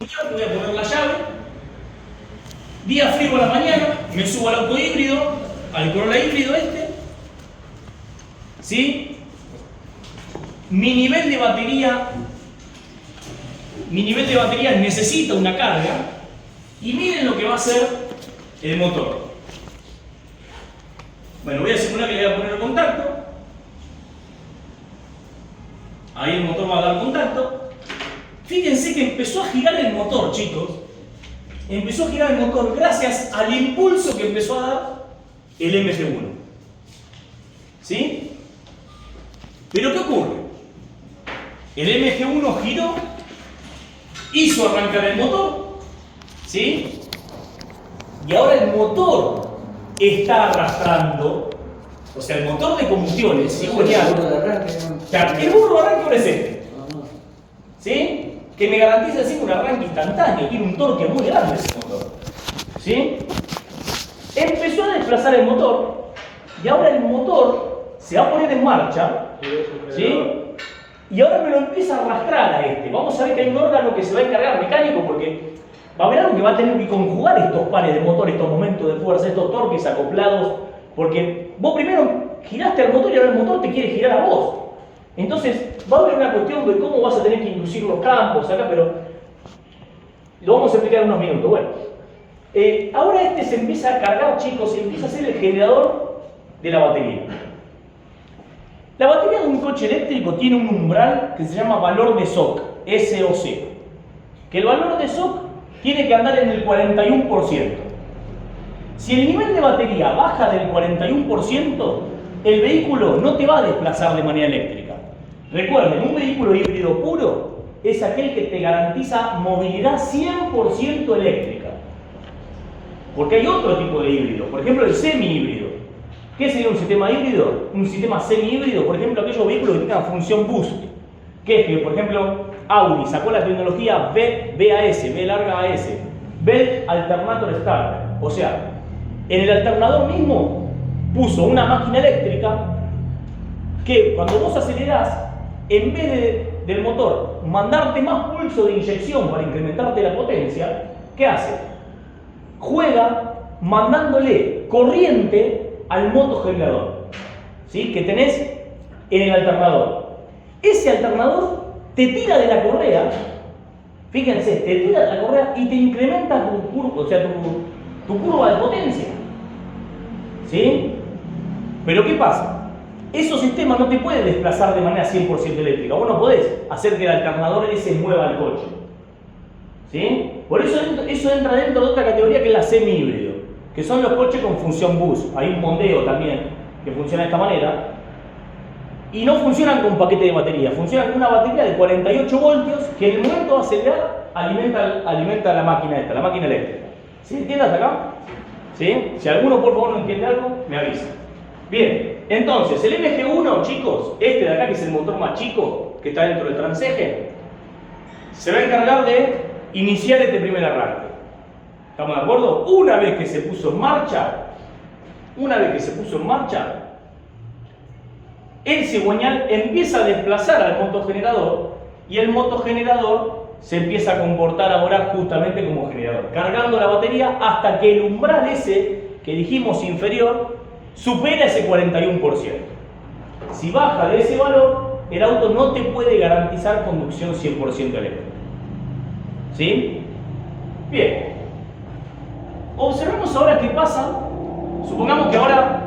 Voy a poner la llave. Día frío a la mañana, me subo al auto híbrido, al Corolla híbrido este. ¿Sí? Mi nivel de batería necesita una carga. Y miren lo que va a hacer el motor. Bueno, voy a simular que le voy a poner el contacto. Ahí el motor va a dar contacto. Fíjense que empezó a girar el motor, chicos. Empezó a girar el motor gracias al impulso que empezó a dar el MG1. ¿Sí? Pero ¿qué ocurre? El MG1 giró, hizo arrancar el motor, ¿sí? Y ahora el motor está arrastrando, o sea, el motor de combustión, el cigüeñal, el burro arranque ahora es este, ¿sí? Que me garantiza así un arranque instantáneo, tiene un torque muy grande ese motor, ¿sí? Empezó a desplazar el motor y ahora el motor se va a poner en marcha, ¿sí? Y ahora me lo empieza a arrastrar a este. Vamos a ver que hay un órgano que se va a encargar mecánico porque va a haber algo que va a tener que conjugar estos pares de motor, estos momentos de fuerza, estos torques acoplados, porque vos primero giraste al motor y ahora el motor te quiere girar a vos. Entonces va a haber una cuestión de cómo vas a tener que inducir los campos acá, pero lo vamos a explicar en unos minutos. Bueno, ahora este se empieza a cargar, chicos, y empieza a ser el generador de la batería. La batería de un coche eléctrico tiene un umbral que se llama valor de SOC, SOC. Que el valor de SOC tiene que andar en el 41%. Si el nivel de batería baja del 41%, el vehículo no te va a desplazar de manera eléctrica. Recuerden, un vehículo híbrido puro es aquel que te garantiza movilidad 100% eléctrica. Porque hay otro tipo de híbrido, por ejemplo el semi-híbrido. ¿Qué sería un sistema híbrido? Un sistema semi-híbrido, por ejemplo, aquellos vehículos que tengan función boost. Que es que, por ejemplo, Audi sacó la tecnología BAS, B larga AS, Belt Alternator Starter. O sea, en el alternador mismo puso una máquina eléctrica que cuando vos acelerás, en vez del motor mandarte más pulso de inyección para incrementarte la potencia, ¿qué hace? Juega mandándole corriente al motogenerador, ¿sí? Que tenés en el alternador. Ese alternador te tira de la correa, fíjense, te tira de la correa y te incrementa tu curva, o sea, tu curva de potencia, ¿sí? Pero ¿qué pasa? Esos sistemas no te pueden desplazar de manera 100% eléctrica. Vos no podés hacer que el alternador ese mueva el coche, ¿sí? Por eso entra dentro de otra categoría que es la semi-híbrido, que son los coches con función bus. Hay un Mondeo también que funciona de esta manera. Y no funcionan con paquete de batería, funcionan con una batería de 48 voltios que en el momento de acelerar alimenta la máquina esta, la máquina eléctrica. ¿Sí? ¿Entiendes acá? ¿Sí? Si alguno por favor no entiende algo, me avisa. Bien, entonces el MG1, chicos, este de acá que es el motor más chico que está dentro del transeje, se va a encargar de iniciar este primer arranque. ¿Estamos de acuerdo? Una vez que se puso en marcha, el cigüeñal empieza a desplazar al motogenerador y el motogenerador se empieza a comportar ahora justamente como generador, cargando la batería hasta que el umbral ese que dijimos inferior supera ese 41%. Si baja de ese valor, el auto no te puede garantizar conducción 100% eléctrica. ¿Sí? Bien. Observemos ahora qué pasa. Supongamos que ahora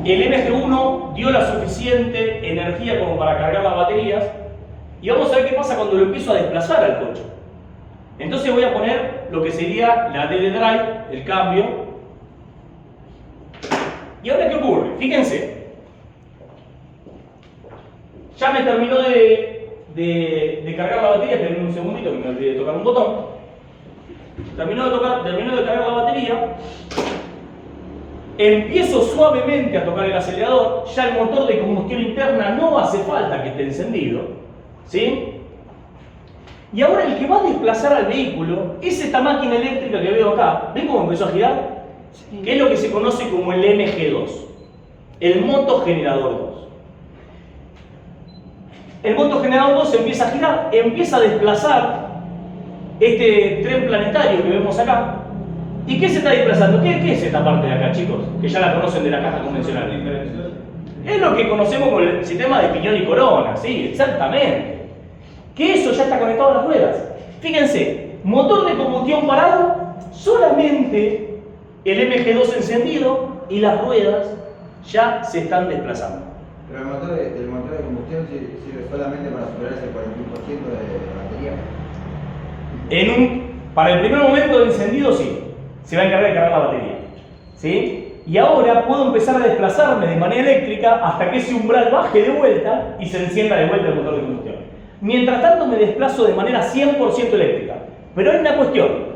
el MG1 dio la suficiente energía como para cargar las baterías y vamos a ver qué pasa cuando lo empiezo a desplazar al coche. Entonces voy a poner lo que sería la DD Drive, el cambio. ¿Y ahora qué ocurre? Fíjense. Ya me terminó de cargar la batería, esperen un segundito que me olvidé de tocar un botón. Terminó de cargar la batería. Empiezo suavemente a tocar el acelerador, ya el motor de combustión interna no hace falta que esté encendido, ¿sí? Y ahora el que va a desplazar al vehículo es esta máquina eléctrica que veo acá. ¿Ven cómo empezó a girar? Sí. Que es lo que se conoce como el MG2, el motogenerador 2. El motogenerador 2 empieza a girar, empieza a desplazar este tren planetario que vemos acá. ¿Y qué se está desplazando? ¿Qué es esta parte de acá, chicos? Que ya la conocen de la caja convencional. Es lo que conocemos como el sistema de piñón y corona, sí, exactamente. Que eso ya está conectado a las ruedas. Fíjense, motor de combustión parado, solamente el MG2 encendido y las ruedas ya se están desplazando. Pero el motor de combustión sirve solamente para superar ese 41% de batería. Para el primer momento de encendido, sí, se va a encargar de cargar la batería. ¿Sí? Y ahora puedo empezar a desplazarme de manera eléctrica hasta que ese umbral baje de vuelta y se encienda de vuelta el motor de combustión. Mientras tanto me desplazo de manera 100% eléctrica. Pero hay una cuestión.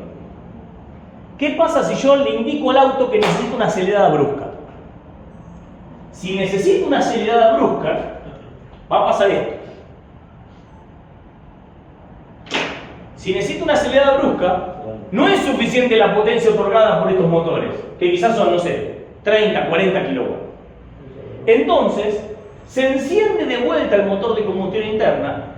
¿Qué pasa si yo le indico al auto que necesito una acelerada brusca? Si necesito una acelerada brusca, va a pasar esto. Si necesito una acelerada brusca, no es suficiente la potencia otorgada por estos motores, que quizás son, no sé, 30, 40 kilowatts. Entonces, se enciende de vuelta el motor de combustión interna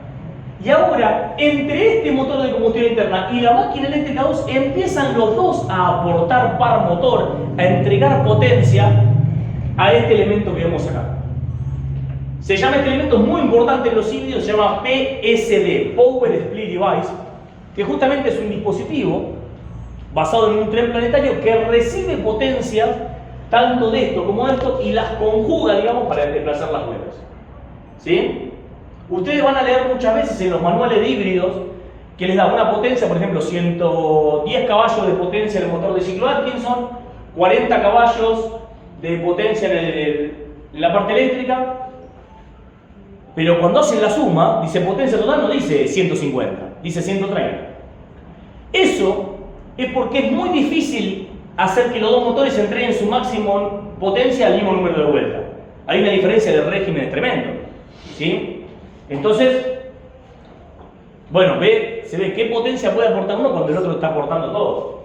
y ahora, entre este motor de combustión interna y la máquina eléctrica 2, empiezan los dos a aportar par motor, a entregar potencia a este elemento que vemos acá. Se llama este elemento, muy importante en los híbridos, se llama PSD, Power Split Device, que justamente es un dispositivo basado en un tren planetario que recibe potencia tanto de esto como de esto y las conjuga, digamos, para desplazar las ruedas. ¿Sí? Ustedes van a leer muchas veces en los manuales de híbridos que les da una potencia, por ejemplo, 110 caballos de potencia en el motor de ciclo Atkinson, 40 caballos de potencia en la parte eléctrica, pero cuando hacen la suma, dice potencia total, no dice 150, dice 130. Eso es porque es muy difícil hacer que los dos motores entreguen su máximo potencia al mismo número de vueltas. Hay una diferencia de régimen tremendo, ¿sí? Entonces, bueno, se ve qué potencia puede aportar uno cuando el otro está aportando todo.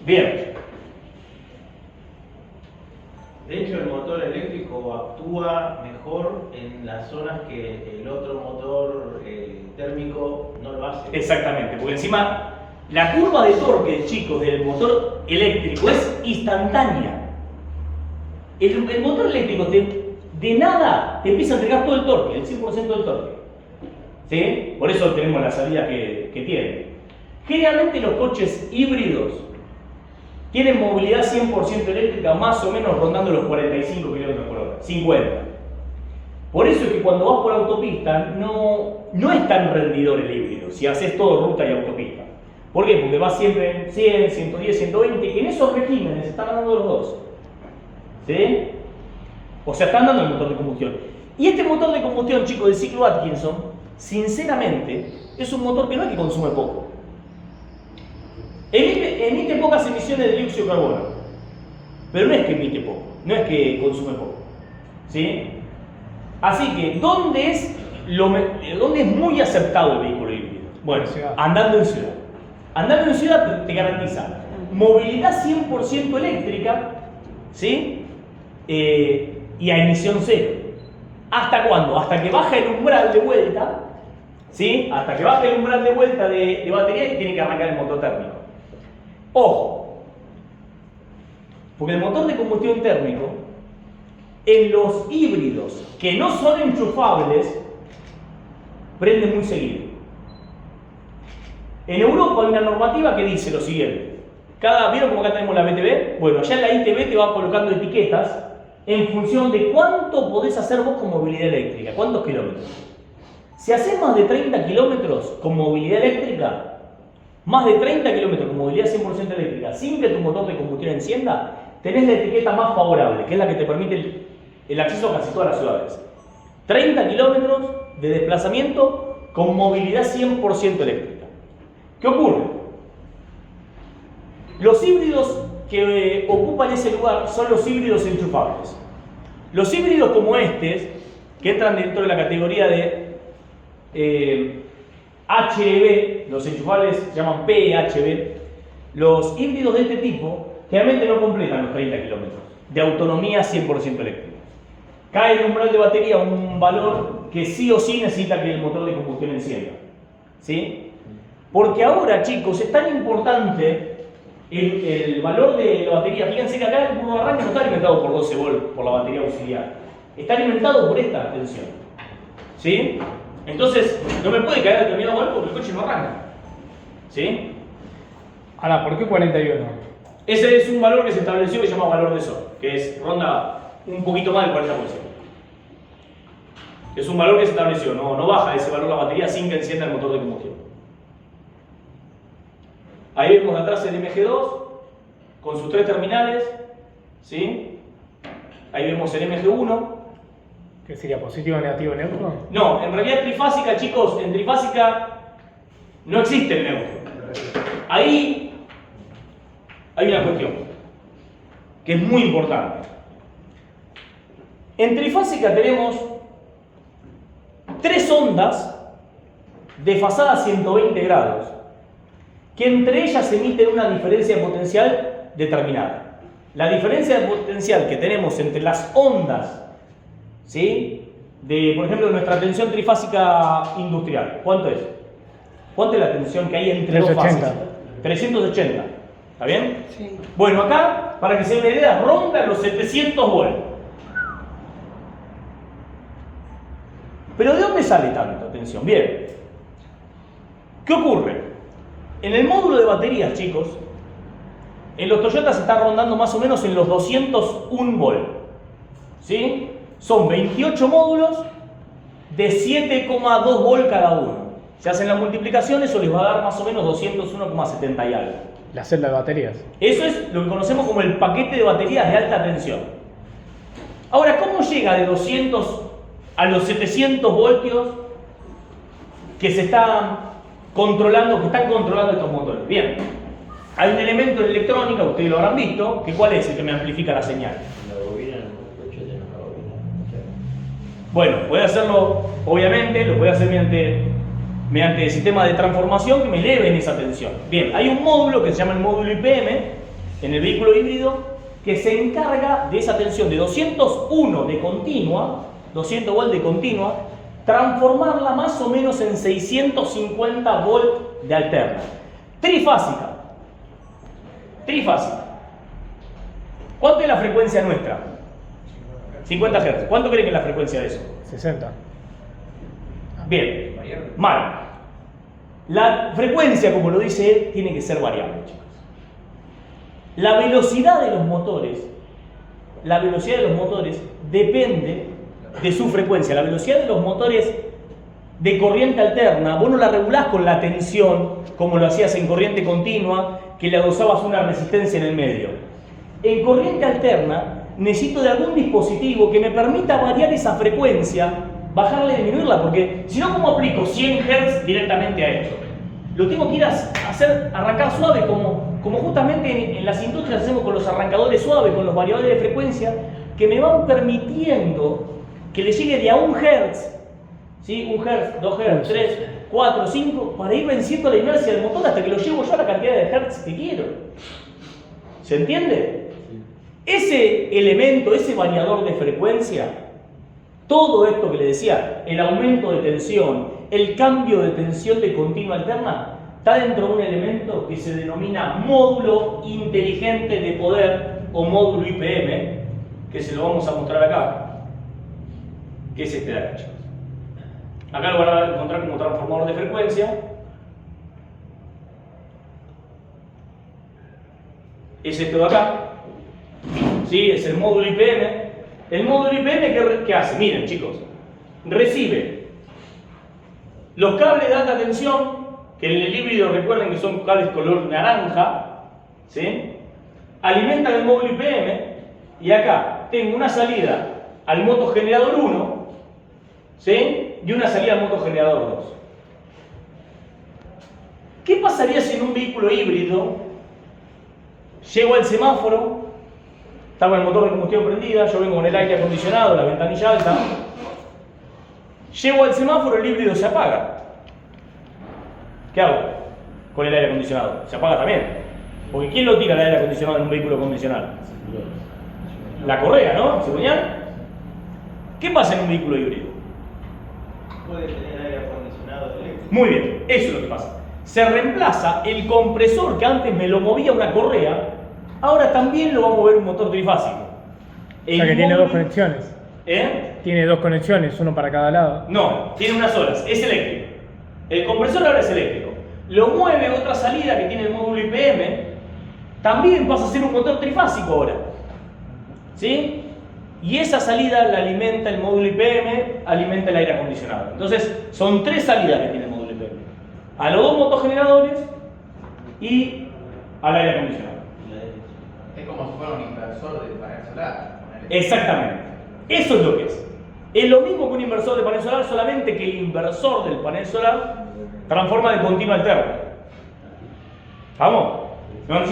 Bien. De hecho, el motor eléctrico actúa mejor en las zonas que el otro motor térmico no lo hace. Exactamente, porque encima la curva de torque, chicos, del motor eléctrico es instantánea. El motor eléctrico de nada te empieza a entregar todo el torque, el 100% del torque. ¿Sí? Por eso tenemos la salida que tiene. Generalmente los coches híbridos tienen movilidad 100% eléctrica, más o menos rondando los 45 km por hora, 50. Por eso es que cuando vas por autopista no es tan rendidor el híbrido, si haces todo ruta y autopista. ¿Por qué? Porque vas siempre en 100, 110, 120, y en esos regímenes están andando los dos. ¿Sí? O sea, están dando el motor de combustión. Y este motor de combustión, chicos, de ciclo Atkinson, sinceramente, es un motor que no es que consume poco. Emite pocas emisiones de dióxido de carbono, pero no es que emite poco, no es que consume poco. ¿Sí? Así que, ¿dónde es muy aceptado el vehículo híbrido? Bueno, andando en ciudad. Andando en ciudad te garantiza movilidad 100% eléctrica, ¿sí? Y a emisión cero. ¿Hasta cuándo? Hasta que baja el umbral de vuelta, ¿sí? Hasta que baja el umbral de vuelta de batería y tiene que arrancar el motor térmico. Ojo, porque el motor de combustión térmico, en los híbridos que no son enchufables, prende muy seguido. En Europa hay una normativa que dice lo siguiente. ¿Vieron cómo acá tenemos la BTV? Bueno, allá en la ITV te va colocando etiquetas en función de cuánto podés hacer vos con movilidad eléctrica, cuántos kilómetros. Si haces más de 30 kilómetros con movilidad eléctrica, más de 30 kilómetros con movilidad 100% eléctrica, sin que tu motor de combustión encienda, tenés la etiqueta más favorable, que es la que te permite el acceso a casi todas las ciudades. 30 kilómetros de desplazamiento con movilidad 100% eléctrica. ¿Qué ocurre? Los híbridos que ocupan ese lugar son los híbridos enchufables. Los híbridos como estos, que entran dentro de la categoría de HEV, los enchufables se llaman PHEV, los híbridos de este tipo generalmente no completan los 30 kilómetros de autonomía 100% eléctrica. Cae el umbral de batería a un valor que sí o sí necesita que el motor de combustión encienda. ¿Sí? Porque ahora, chicos, es tan importante el valor de la batería. Fíjense que acá el curvo de arranque no está alimentado por 12 volts por la batería auxiliar. Está alimentado por esta tensión. ¿Sí? Entonces, no me puede caer determinado valor porque el coche no arranca. ¿Sí? Ahora, ¿por qué 41? Ese es un valor que se estableció que se llama valor de sol, que es ronda un poquito más del 40%. Es un valor que se estableció, no baja ese valor la batería sin que encienda el motor de combustión. Ahí vemos atrás el MG2 con sus 3 terminales, ¿sí? Ahí vemos el MG1. ¿Qué sería positivo, negativo, neutro? No, en realidad trifásica, chicos, en trifásica no existe el neutro. Ahí hay una cuestión que es muy importante. En trifásica tenemos 3 ondas desfasadas 120 grados, que entre ellas emiten una diferencia de potencial determinada. La diferencia de potencial que tenemos entre las ondas, ¿sí?, de, por ejemplo, nuestra tensión trifásica industrial, ¿cuánto es? ¿Cuánto es la tensión que hay entre 380. dos fases? 380. ¿Está bien? Sí. Bueno, acá, para que se den una idea, ronda los 700 volts. ¿Pero de dónde sale tanta tensión? Bien. ¿Qué ocurre? En el módulo de baterías, chicos, en los Toyota se está rondando más o menos en los 201 volts. ¿Sí? Son 28 módulos de 7,2 volts cada uno. Se hacen las multiplicaciones, eso les va a dar más o menos 201,70 y algo. La celda de baterías. Eso es lo que conocemos como el paquete de baterías de alta tensión. Ahora, ¿cómo llega de 200 a los 700 voltios que se están controlando, estos motores? Bien, hay un elemento en electrónica, ustedes lo habrán visto, que ¿cuál es el que me amplifica la señal? La bobina, el coche tiene una bobina. Bueno, puede hacerlo, obviamente, lo puede hacer mediante sistemas de transformación que me eleven esa tensión. Bien, hay un módulo que se llama el módulo IPM en el vehículo híbrido que se encarga de esa tensión de 201 de continua, 200 volts de continua, transformarla más o menos en 650 volts de alterna. Trifásica. Trifásica. ¿Cuánto es la frecuencia nuestra? 50 Hz. ¿Cuánto creen que es la frecuencia de eso? 60. Bien, mal. La frecuencia, como lo dice él, tiene que ser variable, chicos. La velocidad de los motores depende de su frecuencia. La velocidad de los motores de corriente alterna, vos no la regulás con la tensión, como lo hacías en corriente continua, que le adosabas una resistencia en el medio. En corriente alterna, necesito de algún dispositivo que me permita variar esa frecuencia, bajarla y disminuirla, porque si no, ¿cómo aplico 100 Hz directamente a esto? Lo tengo que ir a hacer arrancar suave, como justamente en las industrias hacemos con los arrancadores suaves, con los variadores de frecuencia, que me van permitiendo que le llegue de a 1 Hz, ¿sí? 1 Hz, 2 Hz, 3, 4, 5, para ir venciendo la inercia del motor hasta que lo llevo yo a la cantidad de Hz que quiero. ¿Se entiende? Ese elemento, ese variador de frecuencia, todo esto que le decía, el aumento de tensión, el cambio de tensión de continua alterna, está dentro de un elemento que se denomina módulo inteligente de poder o módulo IPM, que se lo vamos a mostrar acá, que es este de acá, chicos. Acá lo van a encontrar como transformador de frecuencia. Es esto de acá. ¿Sí? Es el módulo IPM. El módulo IPM, ¿qué hace? Miren, chicos. Recibe los cables de alta tensión, que en el híbrido recuerden que son cables color naranja, ¿sí? Alimentan el módulo IPM y acá tengo una salida al motogenerador 1, ¿sí? Y una salida al motogenerador 2. ¿Qué pasaría si en un vehículo híbrido llego al semáforo, está con el motor de combustión prendida, yo vengo con el aire acondicionado, la ventanilla alta, llego al semáforo, el híbrido se apaga? ¿Qué hago con el aire acondicionado? Se apaga también. Porque ¿quién lo tira el aire acondicionado en un vehículo convencional? La correa, ¿no? ¿Cigüeñal? ¿Qué pasa en un vehículo híbrido? Puede tener aire acondicionado eléctrico. Muy bien, eso es lo que pasa. se reemplaza el compresor que antes me lo movía una correa, ahora también lo va a mover un motor trifásico. O sea que tiene dos conexiones. ¿Eh? Tiene dos conexiones, uno para cada lado. No, tiene una sola, es eléctrico. El compresor ahora es eléctrico. Lo mueve otra salida que tiene el módulo IPM, también pasa a ser un motor trifásico ahora. ¿Sí? Y esa salida la alimenta el módulo IPM, alimenta el aire acondicionado. Entonces, son tres salidas que tiene el módulo IPM. A los dos motogeneradores y al aire acondicionado. Es como si fuera un inversor de panel solar. Exactamente. Eso es lo que es. Es lo mismo que un inversor de panel solar, solamente que el inversor del panel solar transforma de continua alterna. ¿Vamos? No necesito